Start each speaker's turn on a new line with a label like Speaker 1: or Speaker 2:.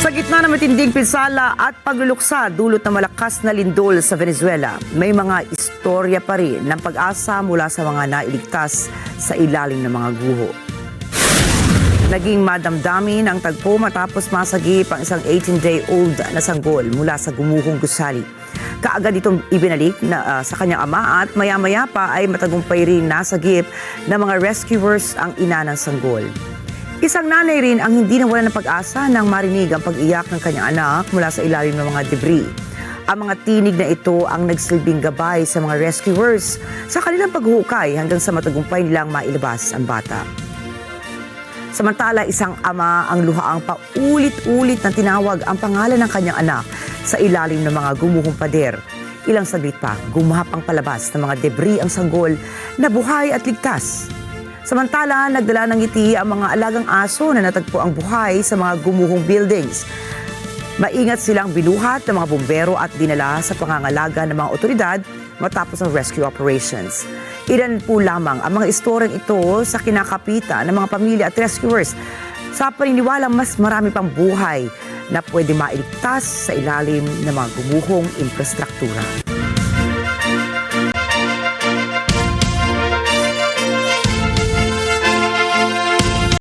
Speaker 1: Sa gitna ng matinding pinsala at pagluluksa dulot ng malakas na lindol sa Venezuela, may mga istorya pa rin ng pag-asa mula sa mga nailigtas sa ilalim ng mga guho. Naging madamdamin ang tagpo matapos masagip ang isang 18-day-old na sanggol mula sa gumuhong gusali. Kaagad itong ibinalik sa kanyang ama at maya-maya pa ay matagumpay rin nasagip ng mga rescuers ang ina ng sanggol. Isang nanay rin ang hindi nawala ng pag-asa nang marinig ang pag-iyak ng kanyang anak mula sa ilalim ng mga debris. Ang mga tinig na ito ang nagsilbing gabay sa mga rescuers sa kanilang paghukay hanggang sa matagumpay nilang mailabas ang bata. Samantala, isang ama ang luhaang paulit-ulit na tinawag ang pangalan ng kanyang anak sa ilalim ng mga gumuhong pader. Ilang saglit pa, gumapang palabas ng mga debris ang sanggol na buhay at ligtas. Samantala, nagdala ng ngiti ang mga alagang aso na natagpo ang buhay sa mga gumuhong buildings. Maingat silang binuhat ng mga bumbero at dinala sa pangangalaga ng mga otoridad matapos ang rescue operations. Ilan po lamang ang mga istoryang ito sa kinakapitan ng mga pamilya at rescuers sa paniniwalang mas marami pang buhay na pwede mailigtas sa ilalim ng mga gumuhong infrastruktura.